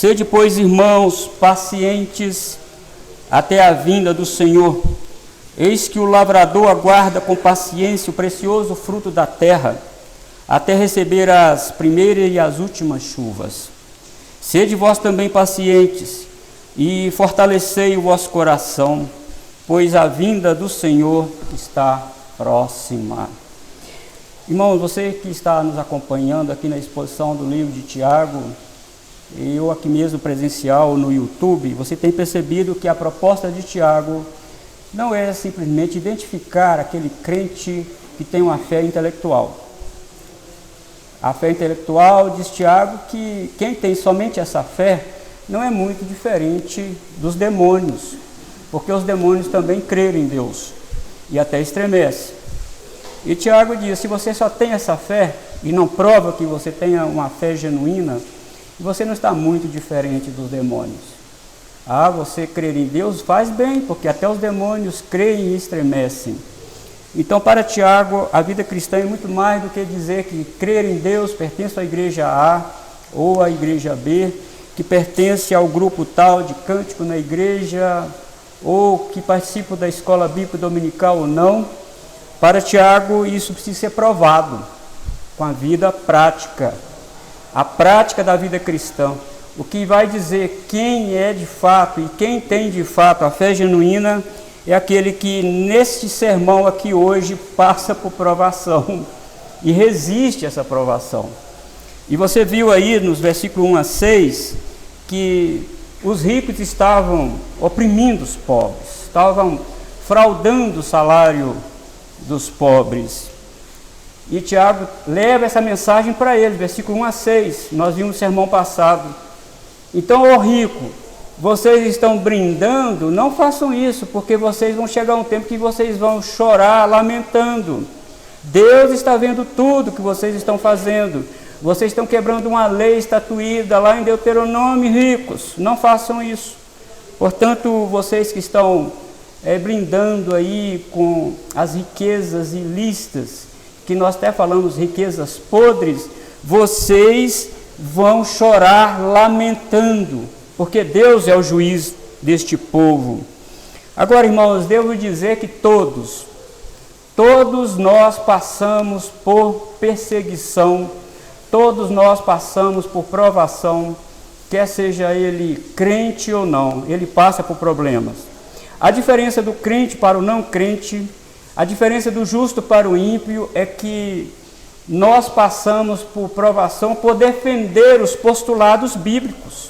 Sede, pois, irmãos, pacientes até a vinda do Senhor. Eis que o lavrador aguarda com paciência o precioso fruto da terra, até receber as primeiras e as últimas chuvas. Sede vós também pacientes, e fortalecei o vosso coração, pois a vinda do Senhor está próxima. Irmãos, você que está nos acompanhando aqui na exposição do livro de Tiago, e eu aqui mesmo presencial no YouTube, você tem percebido que a proposta de Tiago não é simplesmente identificar aquele crente que tem uma fé intelectual. A fé intelectual, diz Tiago, que quem tem somente essa fé não é muito diferente dos demônios, porque os demônios também creem em Deus e até estremecem. E Tiago diz, se você só tem essa fé e não prova que você tenha uma fé genuína, você não está muito diferente dos demônios. Você crer em Deus faz bem, porque até os demônios creem e estremecem. Então, para Tiago, a vida cristã é muito mais do que dizer que crer em Deus pertence à igreja A ou à igreja B, que pertence ao grupo tal de cântico na igreja, ou que participa da escola bíblica dominical ou não. Para Tiago, isso precisa ser provado com a vida prática, a prática da vida cristã. O que vai dizer quem é de fato e quem tem de fato a fé genuína é aquele que neste sermão aqui hoje passa por provação e resiste a essa provação. E você viu aí nos versículos 1 a 6 que os ricos estavam oprimindo os pobres, estavam fraudando o salário dos pobres. E Tiago leva essa mensagem para eles, versículo 1 a 6, nós vimos no sermão passado. Então, ó rico, vocês estão brindando, não façam isso, porque vocês vão chegar um tempo que vocês vão chorar, lamentando. Deus está vendo tudo que vocês estão fazendo. Vocês estão quebrando uma lei estatuída lá em Deuteronômio, ricos, não façam isso. Portanto, vocês que estão brindando aí com as riquezas ilícitas, que nós até falamos riquezas podres, vocês vão chorar lamentando, porque Deus é o juiz deste povo. Agora, irmãos, devo dizer que todos nós passamos por perseguição, todos nós passamos por provação, quer seja ele crente ou não, ele passa por problemas. A diferença do crente para o não crente, a diferença do justo para o ímpio é que nós passamos por provação por defender os postulados bíblicos,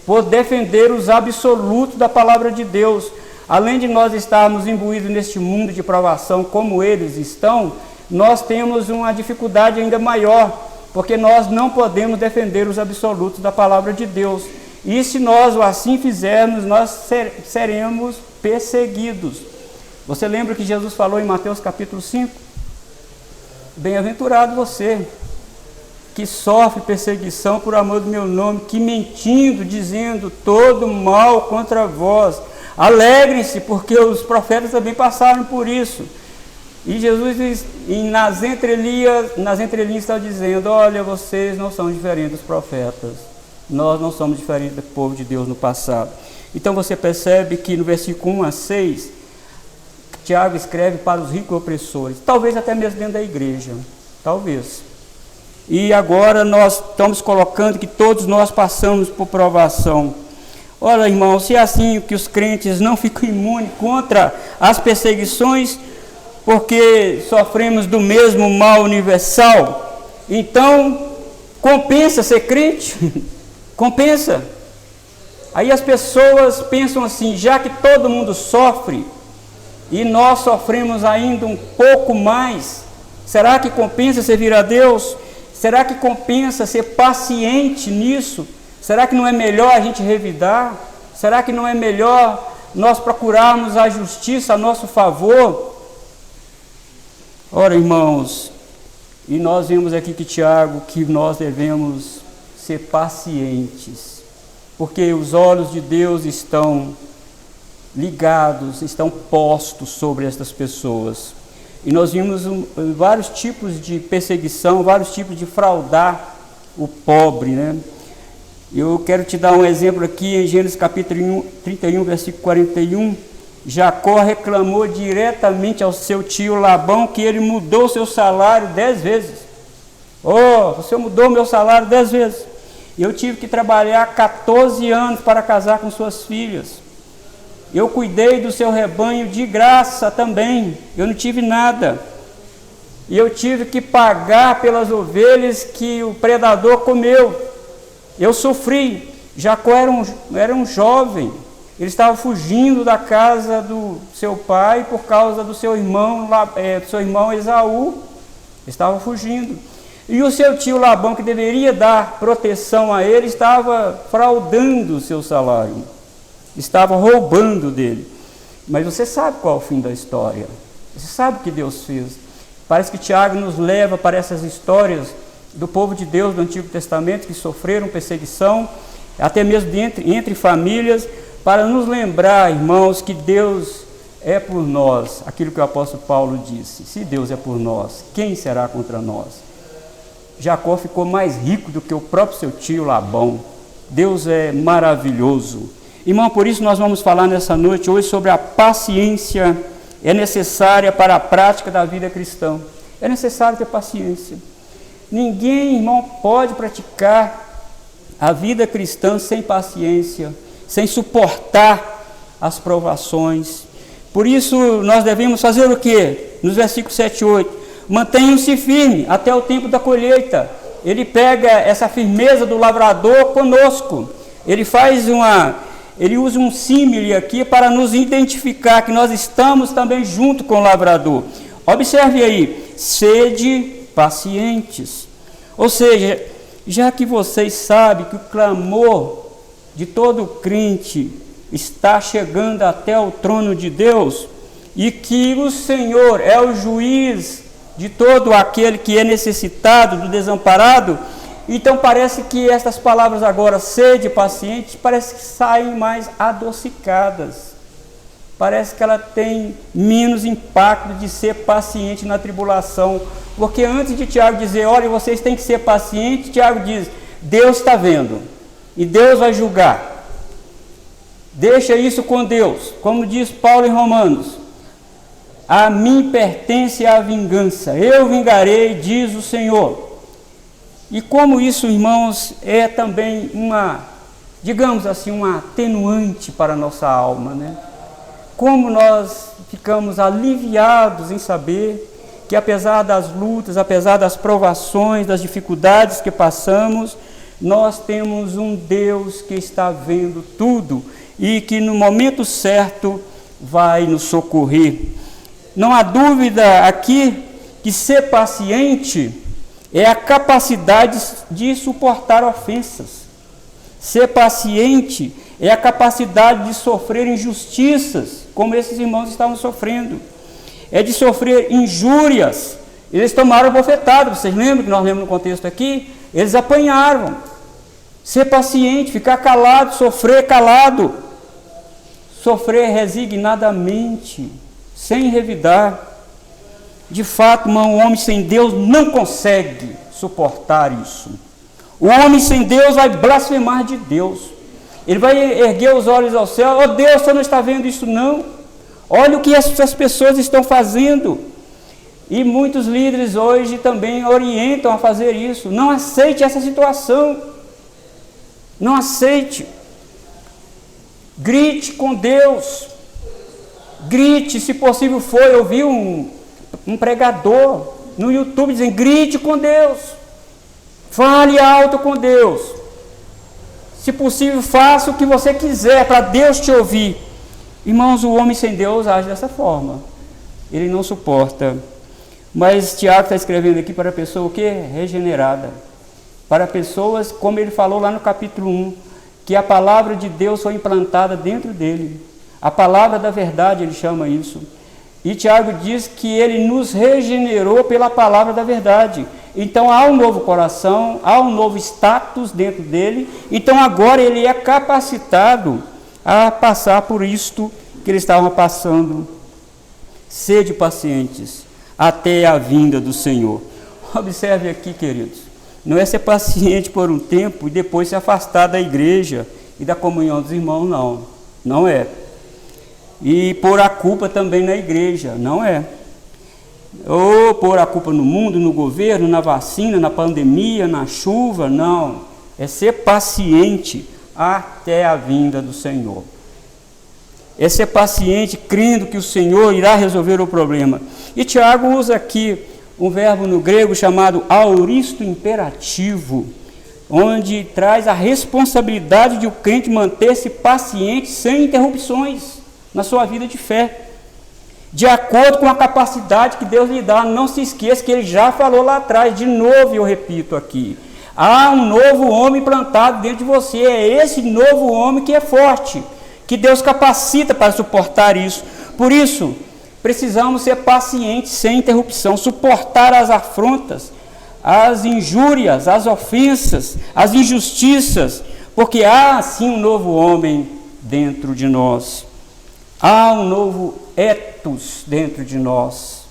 por defender os absolutos da palavra de Deus. Além de nós estarmos imbuídos neste mundo de provação como eles estão, nós temos uma dificuldade ainda maior, porque nós não podemos defender os absolutos da palavra de Deus. E se nós assim fizermos, nós seremos perseguidos. Você lembra que Jesus falou em Mateus capítulo 5? Bem-aventurado você, que sofre perseguição por amor do meu nome, que mentindo, dizendo todo mal contra vós. Alegrem-se, porque os profetas também passaram por isso. E Jesus, nas entrelinhas, está dizendo, olha, vocês não são diferentes dos profetas. Nós não somos diferentes do povo de Deus no passado. Então você percebe que no versículo 1 a 6, Tiago escreve para os ricos opressores, talvez até mesmo dentro da igreja, talvez. E agora nós estamos colocando que todos nós passamos por provação. Olha, irmão, se é assim que os crentes não ficam imunes contra as perseguições, porque sofremos do mesmo mal universal, então compensa ser crente? Compensa. Aí as pessoas pensam assim, já que todo mundo sofre, e nós sofremos ainda um pouco mais, será que compensa servir a Deus? Será que compensa ser paciente nisso? Será que não é melhor a gente revidar? Será que não é melhor nós procurarmos a justiça a nosso favor? Ora, irmãos, e nós vimos aqui que Tiago, que nós devemos ser pacientes, porque os olhos de Deus estão ligados, estão postos sobre estas pessoas. E nós vimos vários tipos de perseguição, vários tipos de fraudar o pobre, né? Eu quero te dar um exemplo aqui em Gênesis capítulo 31, versículo 41. Jacó reclamou diretamente ao seu tio Labão que ele mudou seu salário 10 vezes. Você mudou meu salário 10 vezes. Eu tive que trabalhar 14 anos para casar com suas filhas. Eu cuidei do seu rebanho de graça também. Eu não tive nada. E eu tive que pagar pelas ovelhas que o predador comeu. Eu sofri. Jacó era um jovem. Ele estava fugindo da casa do seu pai por causa do seu irmão Esaú. Estava fugindo. E o seu tio Labão, que deveria dar proteção a ele, estava fraudando o seu salário. Estava roubando dele. Mas você sabe qual é o fim da história. Você sabe o que Deus fez. Parece que Tiago nos leva para essas histórias do povo de Deus do Antigo Testamento que sofreram perseguição, até mesmo entre famílias, para nos lembrar, irmãos, que Deus é por nós. Aquilo que o apóstolo Paulo disse: se Deus é por nós, quem será contra nós? Jacó ficou mais rico do que o próprio seu tio Labão. Deus é maravilhoso. Irmão, por isso nós vamos falar nessa noite hoje sobre a paciência é necessária para a prática da vida cristã. É necessário ter paciência. Ninguém, irmão, pode praticar a vida cristã sem paciência, sem suportar as provações. Por isso nós devemos fazer o quê? Nos versículos 7 e 8. Mantenham-se firmes até o tempo da colheita. Ele pega essa firmeza do lavrador conosco. Ele usa um símile aqui para nos identificar que nós estamos também junto com o lavrador. Observe aí, sede pacientes. Ou seja, já que vocês sabem que o clamor de todo crente está chegando até o trono de Deus e que o Senhor é o juiz de todo aquele que é necessitado, do desamparado, então parece que estas palavras agora, sede paciente, parece que saem mais adocicadas. Parece que ela tem menos impacto de ser paciente na tribulação. Porque antes de Tiago dizer, olha, vocês têm que ser pacientes, Tiago diz, Deus está vendo e Deus vai julgar. Deixa isso com Deus. Como diz Paulo em Romanos, a mim pertence a vingança, eu vingarei, diz o Senhor. E como isso, irmãos, é também digamos assim, uma atenuante para a nossa alma, né? Como nós ficamos aliviados em saber que apesar das lutas, apesar das provações, das dificuldades que passamos, nós temos um Deus que está vendo tudo e que no momento certo vai nos socorrer. Não há dúvida aqui que ser paciente é a capacidade de suportar ofensas. Ser paciente é a capacidade de sofrer injustiças, como esses irmãos estavam sofrendo. É de sofrer injúrias. Eles tomaram bofetada, vocês lembram que nós lemos no contexto aqui? Eles apanharam. Ser paciente, ficar calado, sofrer calado. Sofrer resignadamente, sem revidar. De fato, irmão, o homem sem Deus não consegue suportar isso. O homem sem Deus vai blasfemar de Deus. Ele vai erguer os olhos ao céu. Oh Deus, você não está vendo isso não? Olha o que essas pessoas estão fazendo. E muitos líderes hoje também orientam a fazer isso. Não aceite essa situação. Não aceite. Grite com Deus. Grite, se possível for. Eu vi um pregador no YouTube dizendo, grite com Deus. Fale alto com Deus. Se possível, faça o que você quiser para Deus te ouvir. Irmãos, o homem sem Deus age dessa forma. Ele não suporta. Mas Tiago está escrevendo aqui para a pessoa o quê? Regenerada. Para pessoas, como ele falou lá no capítulo 1, que a palavra de Deus foi implantada dentro dele. A palavra da verdade, ele chama isso. E Tiago diz que ele nos regenerou pela palavra da verdade. Então há um novo coração, há um novo status dentro dele. Então agora ele é capacitado a passar por isto que eles estavam passando. Sede pacientes até a vinda do Senhor. Observe aqui, queridos. não é ser paciente por um tempo e depois se afastar da igreja e da comunhão dos irmãos, não. Não é. E pôr a culpa também na igreja, não é. Ou pôr a culpa no mundo, no governo, na vacina, na pandemia, na chuva, não. É ser paciente até a vinda do Senhor. É ser paciente crendo que o Senhor irá resolver o problema. E Tiago usa aqui um verbo no grego chamado auristo imperativo, onde traz a responsabilidade de o crente manter-se paciente sem interrupções na sua vida de fé, de acordo com a capacidade que Deus lhe dá. Não se esqueça que ele já falou lá atrás, de novo eu repito aqui, há um novo homem plantado dentro de você, é esse novo homem que é forte, que Deus capacita para suportar isso. Por isso, precisamos ser pacientes sem interrupção, suportar as afrontas, as injúrias, as ofensas, as injustiças, porque há sim um novo homem dentro de nós. Há um novo ethos dentro de nós.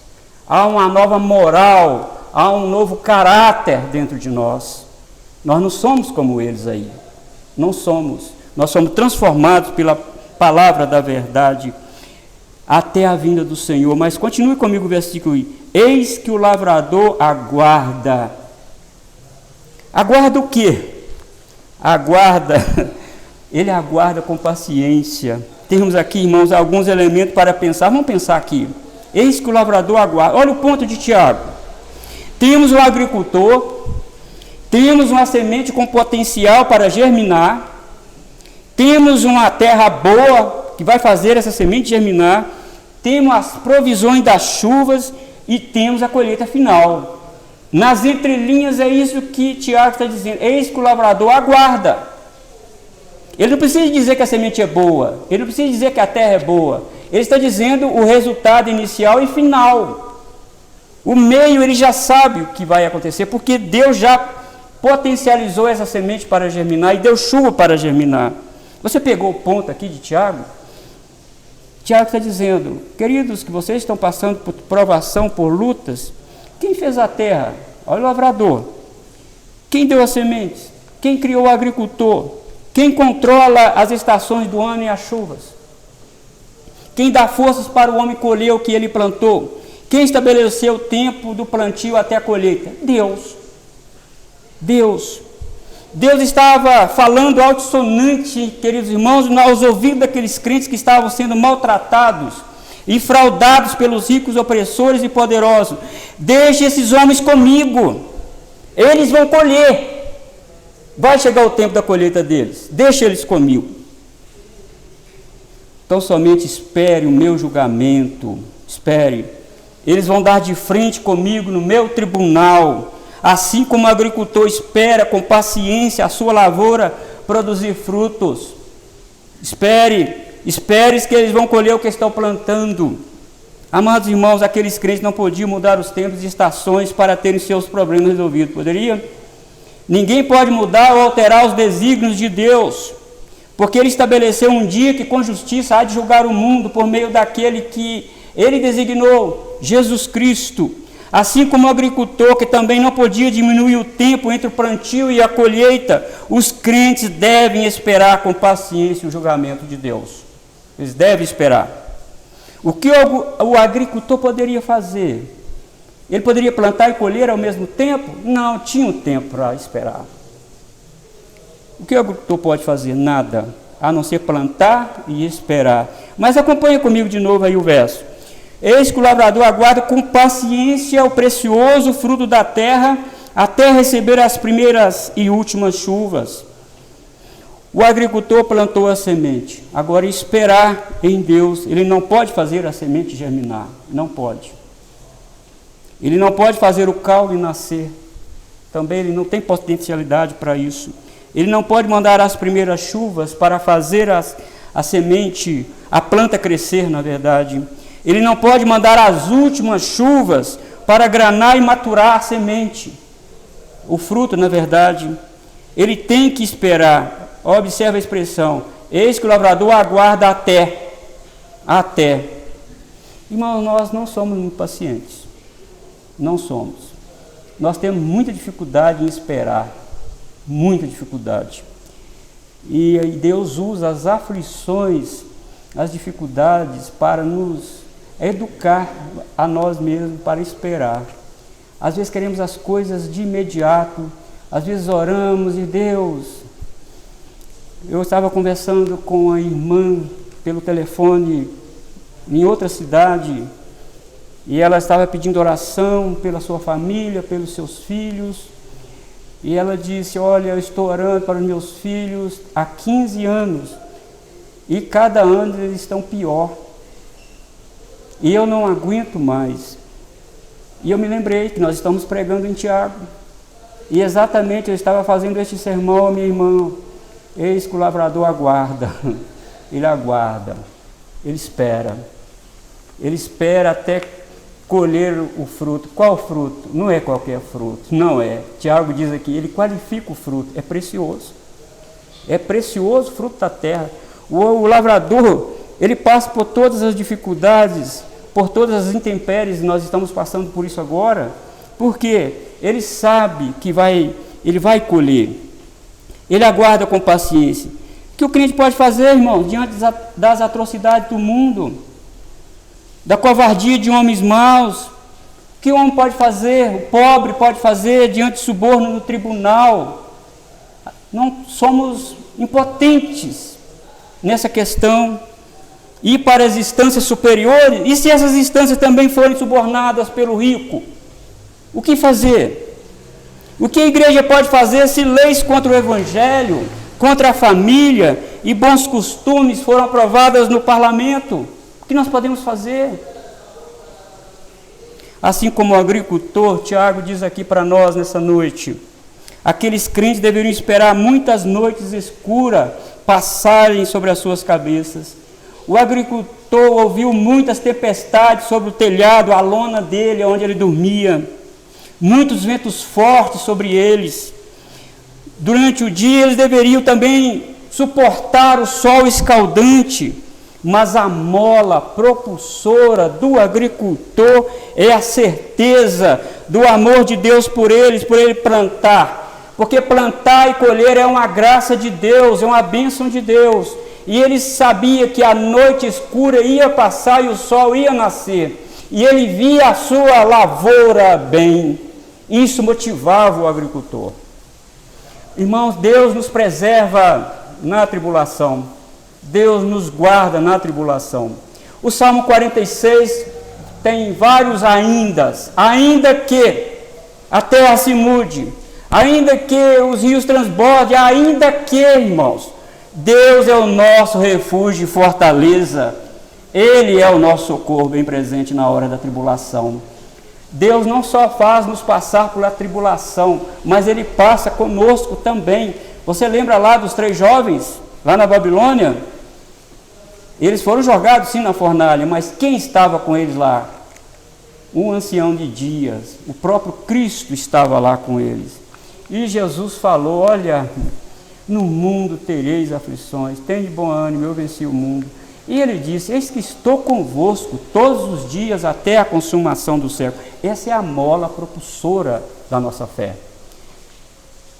Há uma nova moral, há um novo caráter dentro de nós. Nós não somos como eles aí. Não somos. Nós somos transformados pela palavra da verdade até a vinda do Senhor. Mas continue comigo o versículo aí. Eis que o lavrador aguarda. Aguarda o quê? Aguarda. Ele aguarda com paciência. Temos aqui, irmãos, alguns elementos para pensar. Vamos pensar aqui. Eis que o lavrador aguarda. Olha o ponto de Tiago. Temos o agricultor, temos uma semente com potencial para germinar, temos uma terra boa que vai fazer essa semente germinar, temos as provisões das chuvas e temos a colheita final. Nas entrelinhas é isso que Tiago está dizendo. Eis que o lavrador aguarda. Ele não precisa dizer que a semente é boa, ele não precisa dizer que a terra é boa, ele está dizendo o resultado inicial e final. O meio ele já sabe o que vai acontecer, porque Deus já potencializou essa semente para germinar e deu chuva para germinar. Você pegou o ponto aqui de Tiago? Tiago está dizendo, queridos, que vocês estão passando por provação, por lutas. Quem fez a terra? Olha o lavrador. Quem deu as sementes? Quem criou o agricultor? Quem controla as estações do ano e as chuvas? Quem dá forças para o homem colher o que ele plantou? Quem estabeleceu o tempo do plantio até a colheita? Deus. Deus. Deus estava falando altissonante, queridos irmãos, aos ouvidos daqueles crentes que estavam sendo maltratados e fraudados pelos ricos opressores e poderosos. Deixe esses homens comigo, eles vão colher. Vai chegar o tempo da colheita deles, deixa eles comigo. Então somente espere o meu julgamento, espere. Eles vão dar de frente comigo no meu tribunal, assim como o agricultor espera com paciência a sua lavoura produzir frutos. Espere que eles vão colher o que estão plantando. Amados irmãos, aqueles crentes não podiam mudar os tempos e estações para terem seus problemas resolvidos, poderia? Ninguém pode mudar ou alterar os desígnios de Deus, porque Ele estabeleceu um dia que com justiça há de julgar o mundo por meio daquele que Ele designou, Jesus Cristo. Assim como o agricultor, que também não podia diminuir o tempo entre o plantio e a colheita, os crentes devem esperar com paciência o julgamento de Deus. Eles devem esperar. O que o agricultor poderia fazer? Ele poderia plantar e colher ao mesmo tempo? Não, tinha um tempo para esperar. O que o agricultor pode fazer? Nada, a não ser plantar e esperar. Mas acompanha comigo de novo aí o verso. Eis que o lavrador aguarda com paciência o precioso fruto da terra, até receber as primeiras e últimas chuvas. O agricultor plantou a semente. Agora, esperar em Deus, ele não pode fazer a semente germinar. Não pode. Ele não pode fazer o caule nascer. Também ele não tem potencialidade para isso. Ele não pode mandar as primeiras chuvas para fazer a semente, a planta crescer, na verdade. Ele não pode mandar as últimas chuvas para granar e maturar a semente. O fruto, na verdade, ele tem que esperar. Observe a expressão. Eis que o lavrador aguarda até. Irmãos, nós não somos impacientes. Não somos. nós temos muita dificuldade em esperar, muita dificuldade. E Deus usa as aflições, as dificuldades para nos educar a nós mesmos para esperar. Às vezes queremos as coisas de imediato, às vezes oramos e Deus... Eu estava conversando com a irmã pelo telefone em outra cidade e ela estava pedindo oração pela sua família, pelos seus filhos. E ela disse, olha, eu estou orando para os meus filhos há 15 anos e cada ano eles estão pior. E eu não aguento mais. E eu me lembrei que nós estamos pregando em Tiago. E exatamente eu estava fazendo este sermão, minha irmã, eis que o lavrador aguarda, ele aguarda, ele espera até colher o fruto. Qual fruto? Não é qualquer fruto, não é. Tiago diz aqui, ele qualifica o fruto, é precioso o fruto da terra. O lavrador, ele passa por todas as dificuldades, por todas as intempéries, nós estamos passando por isso agora, porque ele sabe que ele vai colher. Ele aguarda com paciência. O que o crente pode fazer, irmão, diante das atrocidades do mundo, da covardia de homens maus? O que o homem pode fazer, o pobre pode fazer diante de suborno no tribunal? Não somos impotentes nessa questão. Ir para as instâncias superiores, e se essas instâncias também forem subornadas pelo rico? O que fazer? O que a igreja pode fazer se leis contra o evangelho, contra a família e bons costumes foram aprovadas no parlamento? O que nós podemos fazer? Assim como o agricultor, Tiago diz aqui para nós nessa noite, aqueles crentes deveriam esperar muitas noites escuras passarem sobre as suas cabeças. O agricultor ouviu muitas tempestades sobre o telhado, a lona dele, onde ele dormia. Muitos ventos fortes sobre eles. Durante o dia eles deveriam também suportar o sol escaldante, mas a mola propulsora do agricultor é a certeza do amor de Deus por ele plantar, porque plantar e colher é uma graça de Deus, é uma bênção de Deus, e ele sabia que a noite escura ia passar e o sol ia nascer, e ele via a sua lavoura bem. Isso motivava o agricultor. Irmãos, Deus nos preserva na tribulação. Deus nos guarda na tribulação. O Salmo 46 tem vários aindas. Ainda que a terra se mude, ainda que os rios transbordem, ainda que, irmãos, Deus é o nosso refúgio e fortaleza. Ele é o nosso socorro bem presente na hora da tribulação. Deus não só faz nos passar pela tribulação, mas Ele passa conosco também. Você lembra lá dos 3 jovens, lá na Babilônia? Eles foram jogados sim na fornalha, mas quem estava com eles lá? Um ancião de dias, o próprio Cristo estava lá com eles. E Jesus falou, olha, no mundo tereis aflições, tende bom ânimo, eu venci o mundo. E ele disse, eis que estou convosco todos os dias até a consumação do século. Essa é a mola propulsora da nossa fé.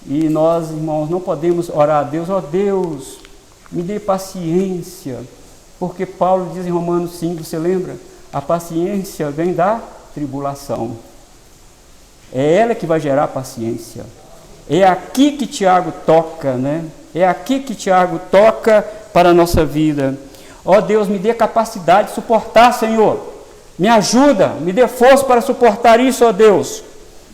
E nós, irmãos, não podemos orar a Deus, ó Deus, me dê paciência, porque Paulo diz em Romanos 5, você lembra? A paciência vem da tribulação. É ela que vai gerar paciência. É aqui que Tiago toca, né? É aqui que Tiago toca para a nossa vida. Ó Deus, me dê capacidade de suportar, Senhor. Me ajuda, me dê força para suportar isso, ó Deus.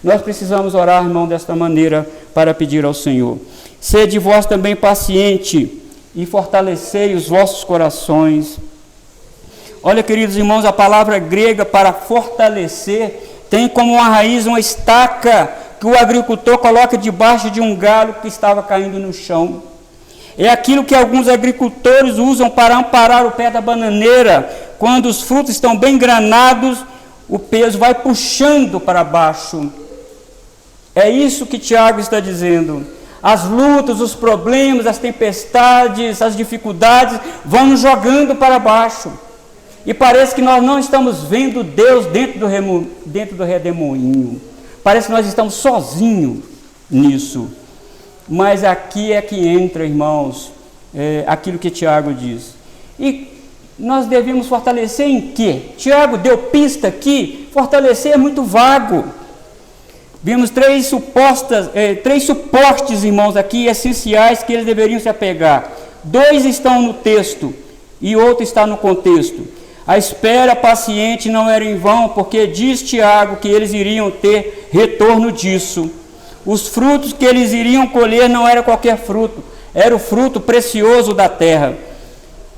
Nós precisamos orar, irmão, desta maneira para pedir ao Senhor. Sede vós também paciente e fortalecei os vossos corações. Olha, queridos irmãos, a palavra grega para fortalecer tem como uma raiz uma estaca que o agricultor coloca debaixo de um galho que estava caindo no chão. É aquilo que alguns agricultores usam para amparar o pé da bananeira. Quando os frutos estão bem granados, o peso vai puxando para baixo. É isso que Tiago está dizendo. As lutas, os problemas, as tempestades, as dificuldades vão nos jogando para baixo. E parece que nós não estamos vendo Deus dentro do redemoinho. parece que nós estamos sozinhos nisso. Mas aqui é que entra, irmãos, aquilo que Tiago diz. E nós devemos fortalecer em quê? Tiago deu pista aqui, fortalecer é muito vago. Vimos três suportes, irmãos, aqui, essenciais, que eles deveriam se apegar. 2 estão no texto e outro está no contexto. A espera paciente não era em vão, porque diz Tiago que eles iriam ter retorno disso. Os frutos que eles iriam colher não era qualquer fruto, era o fruto precioso da terra.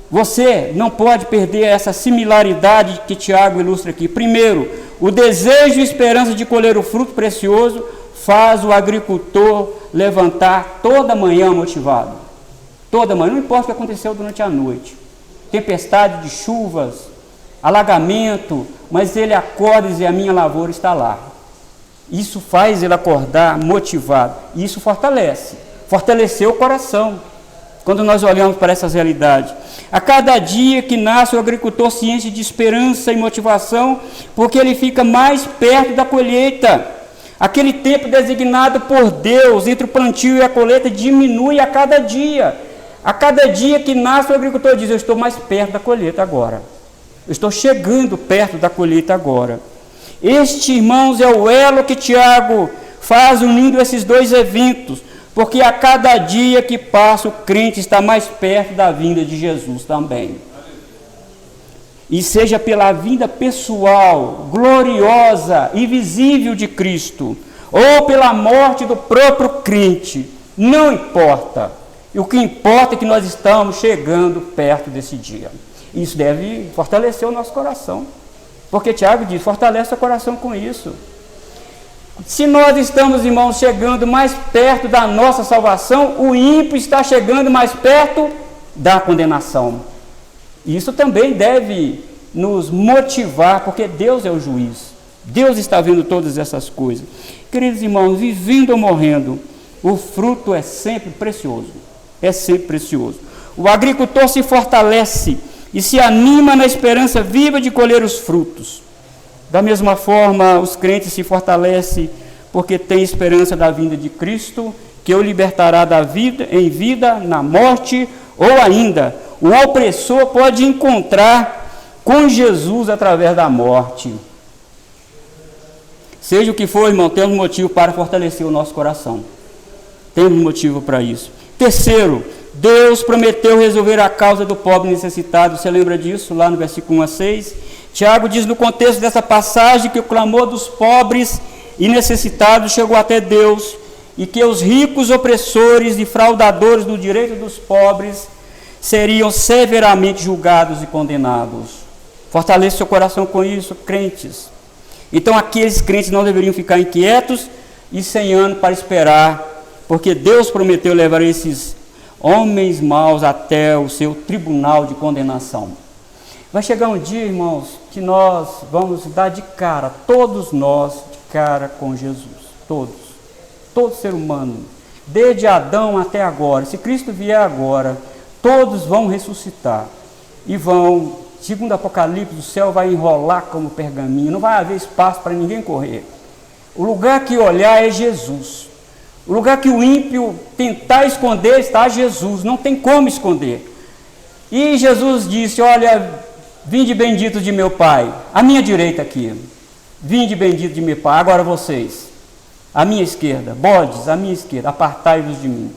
Você não pode perder essa similaridade que Tiago ilustra aqui. Primeiro, o desejo e esperança de colher o fruto precioso faz o agricultor levantar toda manhã motivado. Toda manhã, não importa o que aconteceu durante a noite. Tempestade de chuvas, alagamento, mas ele acorda e diz: a minha lavoura está lá. Isso faz ele acordar motivado. E isso fortaleceu o coração. Quando nós olhamos para essas realidades, a cada dia que nasce o agricultor se enche de esperança e motivação, porque ele fica mais perto da colheita. Aquele tempo designado por Deus entre o plantio e a colheita diminui a cada dia. A cada dia que nasce o agricultor diz: eu estou mais perto da colheita agora. Eu estou chegando perto da colheita agora. Este, irmãos, é o elo que Tiago faz unindo esses dois eventos. Porque a cada dia que passa, o crente está mais perto da vinda de Jesus também. E seja pela vinda pessoal, gloriosa e visível de Cristo, ou pela morte do próprio crente, não importa. E o que importa é que nós estamos chegando perto desse dia. Isso deve fortalecer o nosso coração. Porque Tiago diz: fortalece o coração com isso. Se nós estamos, irmãos, chegando mais perto da nossa salvação, o ímpio está chegando mais perto da condenação. Isso também deve nos motivar, porque Deus é o juiz. Deus está vendo todas essas coisas. Queridos irmãos, vivendo ou morrendo, o fruto é sempre precioso. É sempre precioso. O agricultor se fortalece e se anima na esperança viva de colher os frutos. Da mesma forma, os crentes se fortalecem porque têm esperança da vinda de Cristo, que o libertará da vida, em vida, na morte, ou ainda, o opressor pode encontrar com Jesus através da morte. Seja o que for, irmão, temos motivo para fortalecer o nosso coração. Temos motivo para isso. Terceiro, Deus prometeu resolver a causa do pobre necessitado. Você lembra disso, lá no versículo 1 a 6? Tiago diz no contexto dessa passagem que o clamor dos pobres e necessitados chegou até Deus e que os ricos opressores e fraudadores do direito dos pobres seriam severamente julgados e condenados. Fortaleça seu coração com isso, crentes. Então aqueles crentes não deveriam ficar inquietos e sem ânimo para esperar, porque Deus prometeu levar esses homens maus até o seu tribunal de condenação. Vai chegar um dia, irmãos, que nós vamos dar de cara, todos nós, de cara com Jesus. Todo ser humano, desde Adão até agora. Se Cristo vier agora, todos vão ressuscitar. E vão, segundo o Apocalipse, o céu vai enrolar como pergaminho, não vai haver espaço para ninguém correr. O lugar que olhar é Jesus. O lugar que o ímpio tentar esconder está Jesus, não tem como esconder. E Jesus disse: olha, vinde bendito de meu Pai, à minha direita aqui, vinde bendito de meu Pai, agora vocês, à minha esquerda, bodes, à minha esquerda, apartai-vos de mim,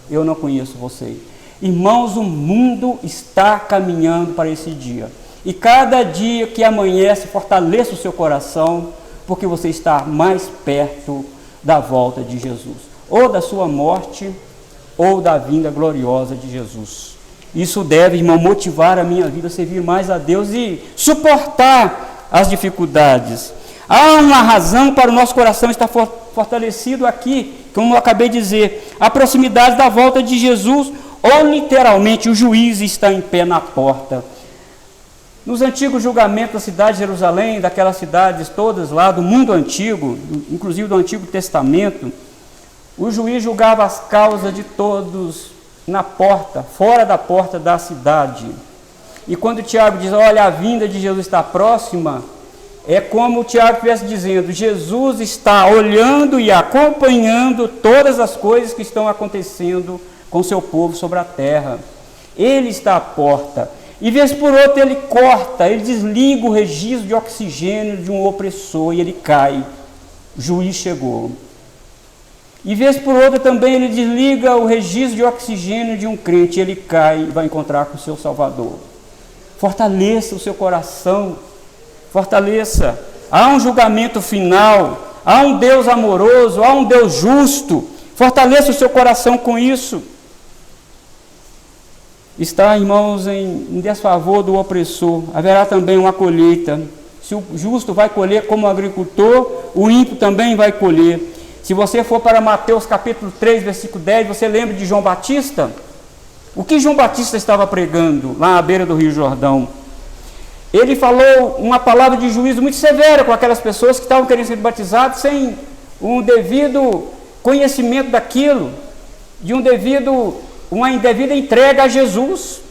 eu não conheço vocês. Irmãos, o mundo está caminhando para esse dia, e cada dia que amanhece, fortaleça o seu coração, porque você está mais perto da volta de Jesus, ou da sua morte, ou da vinda gloriosa de Jesus. Isso deve, irmão, motivar a minha vida a servir mais a Deus e suportar as dificuldades. Há uma razão para o nosso coração estar fortalecido aqui, como eu acabei de dizer, a proximidade da volta de Jesus, ou literalmente o juiz está em pé na porta. Nos antigos julgamentos da cidade de Jerusalém, daquelas cidades todas lá do mundo antigo, inclusive do Antigo Testamento, o juiz julgava as causas de todos na porta, fora da porta da cidade. E quando Tiago diz: olha, a vinda de Jesus está próxima, É como o Tiago estivesse dizendo, Jesus está olhando e acompanhando todas as coisas que estão acontecendo com seu povo sobre a terra. Ele está à porta. E vez por outra ele corta, ele desliga o registro de oxigênio de um opressor e ele cai. O juiz chegou. E vez por outra também ele desliga o registro de oxigênio de um crente e ele cai e vai encontrar com o seu Salvador. Fortaleça o seu coração. Fortaleça. Há um julgamento final. Há um Deus amoroso. Há um Deus justo. Fortaleça o seu coração com isso. Está, irmãos, em desfavor do opressor. Haverá também uma colheita. Se o justo vai colher como agricultor, o ímpio também vai colher. Se você for para Mateus capítulo 3, versículo 10, você lembra de João Batista? O que João Batista estava pregando lá à beira do Rio Jordão? Ele falou uma palavra de juízo muito severa com aquelas pessoas que estavam querendo ser batizadas sem um devido conhecimento daquilo, uma indevida entrega a Jesus.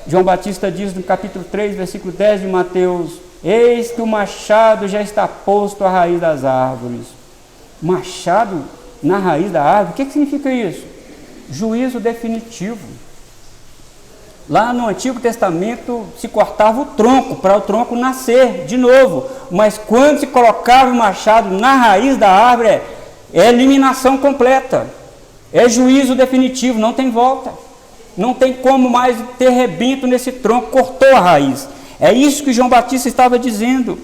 João Batista diz no capítulo 3, versículo 10 de Mateus: eis que o machado já está posto à raiz das árvores. Machado na raiz da árvore, o que significa isso? Juízo definitivo. Lá no Antigo Testamento se cortava o tronco, para o tronco nascer de novo. Mas quando se colocava o machado na raiz da árvore, é eliminação completa. É juízo definitivo, não tem volta. Não tem como mais ter rebento nesse tronco, cortou a raiz. É isso que João Batista estava dizendo.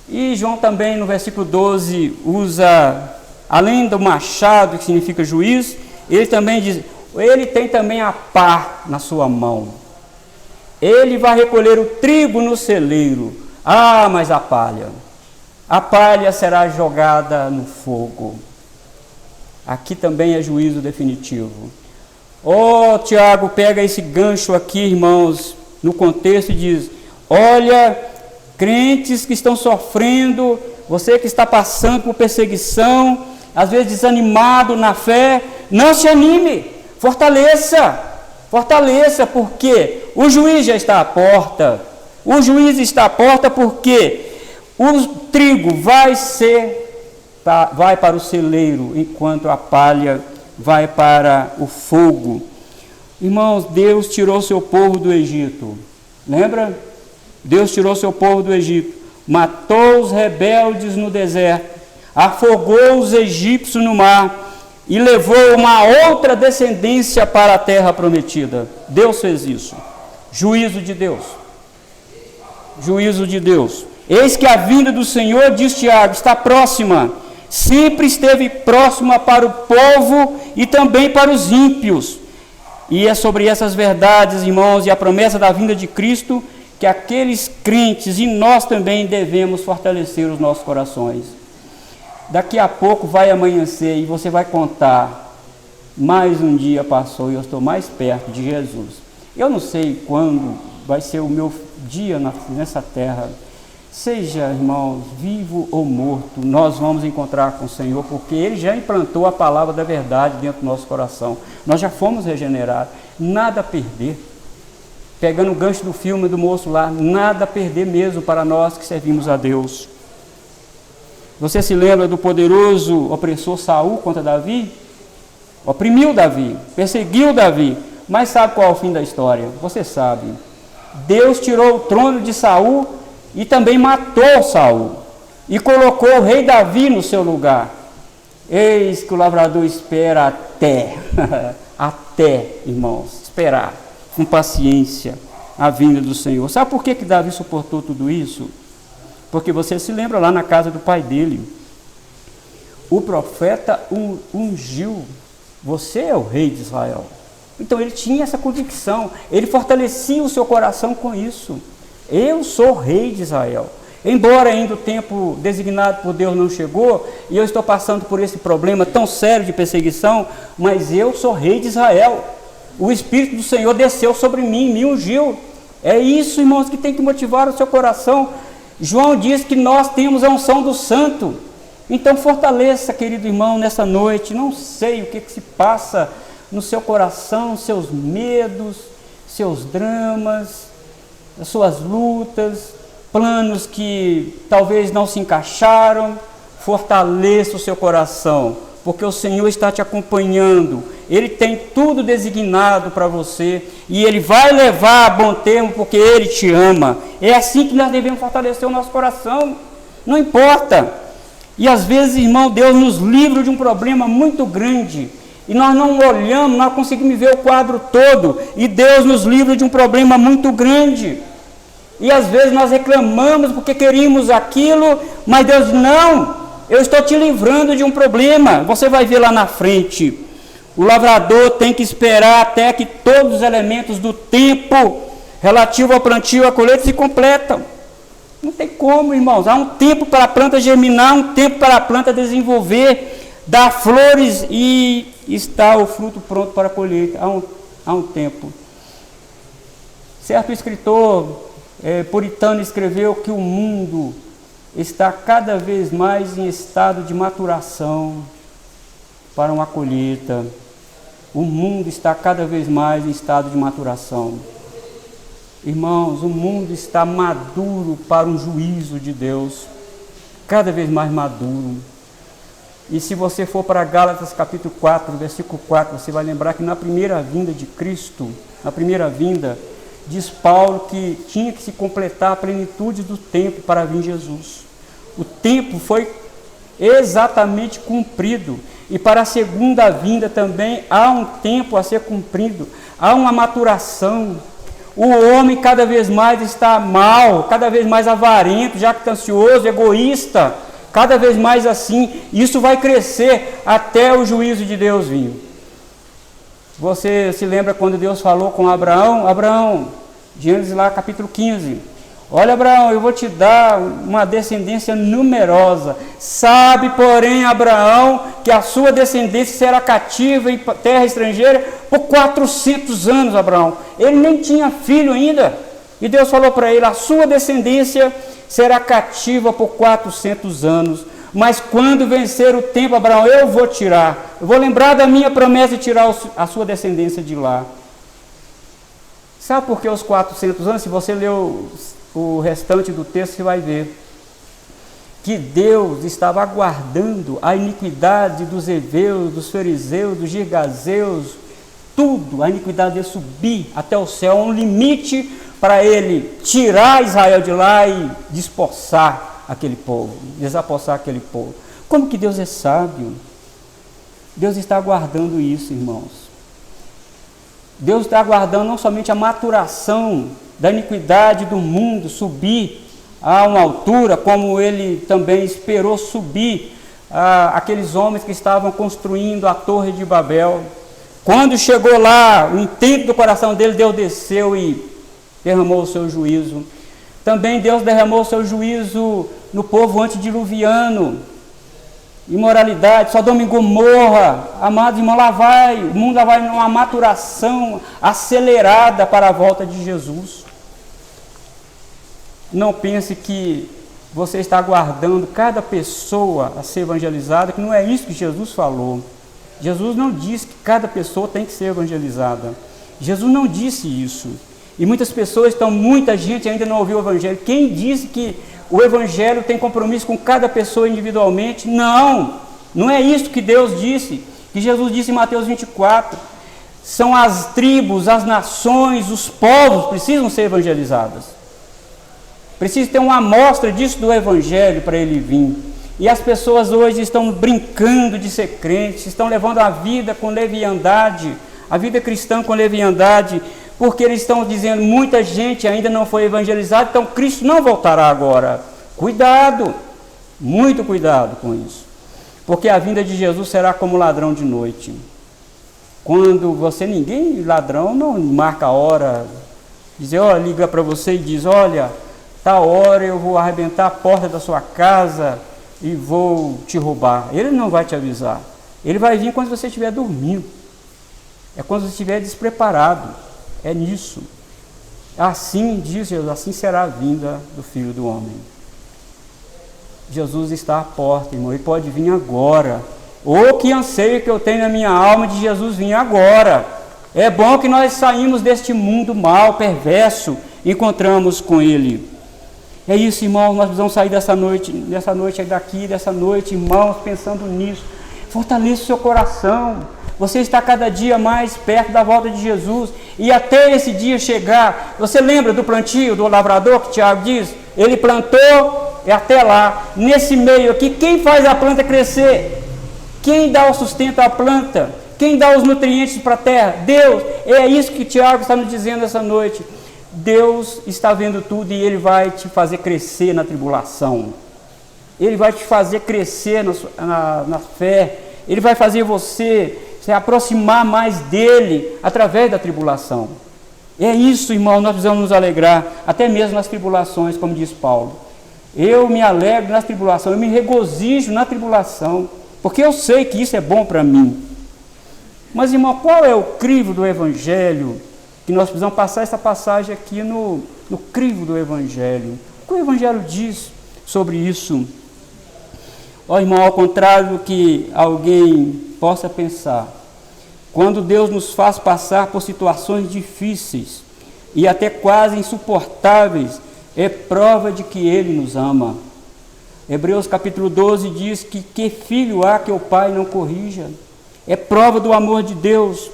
E João também no versículo 12 usa, além do machado, que significa juiz, ele também diz, ele tem também a pá na sua mão. Ele vai recolher o trigo no celeiro. Ah, mas a palha será jogada no fogo. Aqui também é juízo definitivo. Tiago, pega esse gancho aqui, irmãos, no contexto e diz, olha, crentes que estão sofrendo, você que está passando por perseguição, às vezes desanimado na fé, não se anime, fortaleça, porque o juiz já está à porta. O juiz está à porta porque o trigo vai para o celeiro, enquanto a palha vai para o fogo. Irmãos, Deus tirou seu povo do Egito. Lembra? Deus tirou seu povo do Egito, matou os rebeldes no deserto, afogou os egípcios no mar e levou uma outra descendência para a terra prometida. Deus fez isso. Juízo de Deus. Juízo de Deus. Eis que a vinda do Senhor, diz Tiago, está próxima. Sempre esteve próxima para o povo e também para os ímpios. E é sobre essas verdades, irmãos, e a promessa da vinda de Cristo, que aqueles crentes e nós também devemos fortalecer os nossos corações. Daqui a pouco vai amanhecer e você vai contar, mais um dia passou e eu estou mais perto de Jesus. Eu não sei quando vai ser o meu dia nessa terra. Seja, irmãos, vivo ou morto, nós vamos encontrar com o Senhor, porque Ele já implantou a palavra da verdade dentro do nosso coração. Nós já fomos regenerados, nada a perder. Pegando o gancho do filme do moço lá, nada a perder mesmo para nós que servimos a Deus. Você se lembra do poderoso opressor Saul contra Davi? Oprimiu Davi, perseguiu Davi, mas sabe qual é o fim da história? Você sabe. Deus tirou o trono de Saul e também matou Saul e colocou o rei Davi no seu lugar. Eis que o lavrador espera até, irmãos, esperar com paciência a vinda do Senhor. Sabe por que Davi suportou tudo isso? Porque você se lembra lá na casa do pai dele, o profeta ungiu, você é o rei de Israel. Então ele tinha essa convicção, ele fortalecia o seu coração com isso. Eu sou rei de Israel. Embora ainda o tempo designado por Deus não chegou, e eu estou passando por esse problema tão sério de perseguição, mas eu sou rei de Israel. O Espírito do Senhor desceu sobre mim, me ungiu. É isso, irmãos, que tem que motivar o seu coração. João diz que nós temos a unção do Santo. Então fortaleça, querido irmão, nessa noite. Não sei o que se passa no seu coração, seus medos, seus dramas, as suas lutas, planos que talvez não se encaixaram, fortaleça o seu coração, porque o Senhor está te acompanhando. Ele tem tudo designado para você e Ele vai levar a bom termo porque Ele te ama. É assim que nós devemos fortalecer o nosso coração, não importa. E às vezes, irmão, Deus nos livra de um problema muito grande e nós não olhamos, nós conseguimos ver o quadro todo, e Deus nos livra de um problema muito grande. E às vezes nós reclamamos porque queríamos aquilo, mas Deus diz: não, eu estou te livrando de um problema, você vai ver lá na frente. O lavrador tem que esperar até que todos os elementos do tempo relativo ao plantio e à colheita se completam. Não tem como, irmãos. Há um tempo para a planta germinar, um tempo para a planta desenvolver, dar flores e está o fruto pronto para a colheita. Há um tempo. Certo escritor puritano escreveu que o mundo está cada vez mais em estado de maturação para uma colheita. O mundo está cada vez mais em estado de maturação. Irmãos, o mundo está maduro para um juízo de Deus, cada vez mais maduro. E se você for para Gálatas capítulo 4, versículo 4, você vai lembrar que na primeira vinda de Cristo, na primeira vinda, diz Paulo que tinha que se completar a plenitude do tempo para vir Jesus. O tempo foi exatamente cumprido. E para a segunda vinda também há um tempo a ser cumprido. Há uma maturação. O homem cada vez mais está mal, cada vez mais avarento, jactancioso, egoísta, cada vez mais assim. Isso vai crescer até o juízo de Deus vir. Você se lembra quando Deus falou com Abraão? Abraão, Gênesis lá capítulo 15. Olha, Abraão, eu vou te dar uma descendência numerosa. Sabe, porém, Abraão, que a sua descendência será cativa em terra estrangeira por 400 anos, Abraão. Ele nem tinha filho ainda. E Deus falou para ele: a sua descendência será cativa por 400 anos. Mas quando vencer o tempo, Abraão, eu vou tirar. Eu vou lembrar da minha promessa de tirar a sua descendência de lá. Sabe por que os 400 anos? Se você leu o restante do texto, você vai ver que Deus estava aguardando a iniquidade dos heveus, dos fariseus, dos girgazeus, tudo, a iniquidade de subir até o céu, um limite para ele tirar Israel de lá e despossar aquele povo, desapossar aquele povo. Como que Deus é sábio? Deus está aguardando isso, irmãos. Deus está aguardando não somente a maturação da iniquidade do mundo subir a uma altura, como ele também esperou subir aqueles homens que estavam construindo a Torre de Babel. Quando chegou lá, o intento do coração dele, Deus desceu e derramou o seu juízo. Também Deus derramou o seu juízo no povo antediluviano. Imoralidade, Sodoma e Gomorra, amados irmãos, o mundo lá vai numa maturação acelerada para a volta de Jesus. Não pense que você está aguardando cada pessoa a ser evangelizada, que não é isso que Jesus falou. Jesus não disse que cada pessoa tem que ser evangelizada. Jesus não disse isso. E muita gente ainda não ouviu o Evangelho. Quem disse que o Evangelho tem compromisso com cada pessoa individualmente? Não, não é isso que Deus disse. Que Jesus disse em Mateus 24. São as tribos, as nações, os povos precisam ser evangelizadas. Precisa ter uma amostra disso do Evangelho para ele vir. E as pessoas hoje estão brincando de ser crentes, estão levando a vida com leviandade, a vida cristã com leviandade, porque eles estão dizendo: muita gente ainda não foi evangelizada, então Cristo não voltará agora. Cuidado, muito cuidado com isso, porque a vinda de Jesus será como ladrão de noite. Quando ladrão não marca a hora, liga para você e diz: olha, tal hora eu vou arrebentar a porta da sua casa e vou te roubar. Ele não vai te avisar. Ele vai vir quando você estiver dormindo. É quando você estiver despreparado. É nisso. Assim diz Jesus, assim será a vinda do Filho do Homem. Jesus está à porta, irmão. Ele pode vir agora. Oh, que anseio que eu tenho na minha alma de Jesus vir agora. É bom que nós saímos deste mundo mal, perverso, e encontramos com Ele. É isso, irmão, nós precisamos sair dessa noite daqui, dessa noite, irmãos, pensando nisso. Fortaleça o seu coração. Você está cada dia mais perto da volta de Jesus. E até esse dia chegar, você lembra do plantio do lavrador que Tiago diz? Ele plantou e até lá. Nesse meio aqui, quem faz a planta crescer? Quem dá o sustento à planta? Quem dá os nutrientes para a terra? Deus. É isso que Tiago está nos dizendo essa noite. Deus está vendo tudo e Ele vai te fazer crescer na tribulação. Ele vai te fazer crescer na fé. Ele vai fazer você se aproximar mais dEle através da tribulação. É isso, irmão, nós precisamos nos alegrar, até mesmo nas tribulações, como diz Paulo. Eu me alegro nas tribulações, eu me regozijo na tribulação, porque eu sei que isso é bom para mim. Mas, irmão, qual é o crivo do Evangelho? Que nós precisamos passar essa passagem aqui no crivo do Evangelho. O que o Evangelho diz sobre isso? Ó, irmão, ao contrário do que alguém possa pensar, quando Deus nos faz passar por situações difíceis e até quase insuportáveis, é prova de que Ele nos ama. Hebreus capítulo 12 diz que filho há que o pai não corrija? É prova do amor de Deus.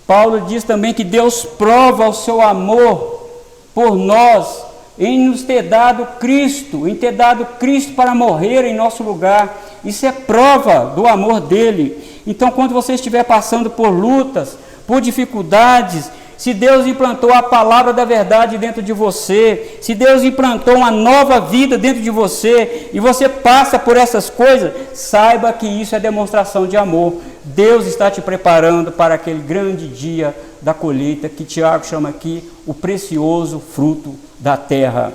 Paulo diz também que Deus prova o seu amor por nós em nos ter dado Cristo, para morrer em nosso lugar. Isso é prova do amor dele. Então, quando você estiver passando por lutas, por dificuldades, se Deus implantou a palavra da verdade dentro de você, se Deus implantou uma nova vida dentro de você, e você passa por essas coisas, saiba que isso é demonstração de amor. Deus está te preparando para aquele grande dia da colheita, que Tiago chama aqui o precioso fruto da terra.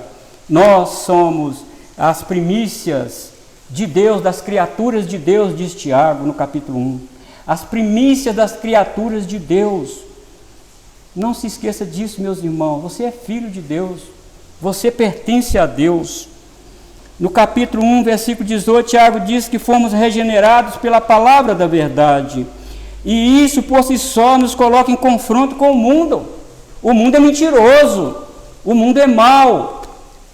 Nós somos as primícias de Deus, das criaturas de Deus, diz Tiago no capítulo 1. As primícias das criaturas de Deus. Não se esqueça disso, meus irmãos. Você é filho de Deus. Você pertence a Deus. No capítulo 1, versículo 18, Tiago diz que fomos regenerados pela palavra da verdade. E isso por si só nos coloca em confronto com o mundo. O mundo é mentiroso. O mundo é mau.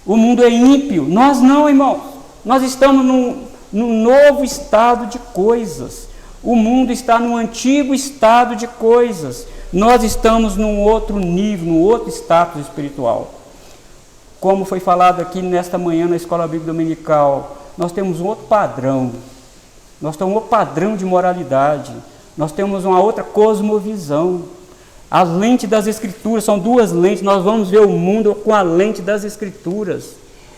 O mundo é ímpio. Nós não, irmãos. Nós estamos num novo estado de coisas. O mundo está num antigo estado de coisas. Nós estamos num outro nível, num outro status espiritual. Como foi falado aqui nesta manhã na Escola Bíblica Dominical, nós temos um outro padrão. Nós temos um outro padrão de moralidade. Nós temos uma outra cosmovisão. As lentes das Escrituras são duas lentes. Nós vamos ver o mundo com a lente das Escrituras.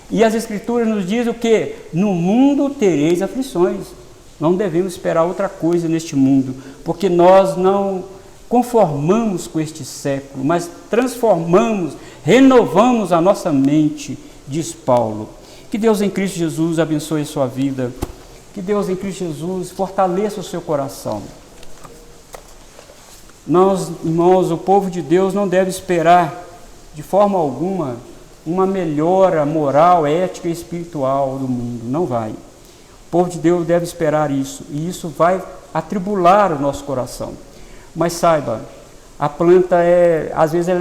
E as Escrituras nos dizem o quê? No mundo tereis aflições. Não devemos esperar outra coisa neste mundo, porque nós não conformamos com este século, mas transformamos, renovamos a nossa mente, diz Paulo. Que Deus em Cristo Jesus abençoe a sua vida. Que Deus em Cristo Jesus fortaleça o seu coração. Nós, irmãos, o povo de Deus não deve esperar de forma alguma uma melhora moral, ética e espiritual do mundo. Não vai. O povo de Deus deve esperar isso, e isso vai atribular o nosso coração. Mas saiba, a planta às vezes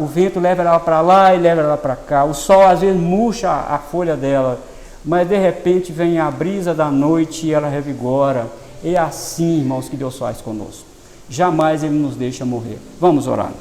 o vento leva ela para lá e leva ela para cá. O sol às vezes murcha a folha dela, mas de repente vem a brisa da noite e ela revigora. É assim, irmãos, que Deus faz conosco. Jamais Ele nos deixa morrer. Vamos orar.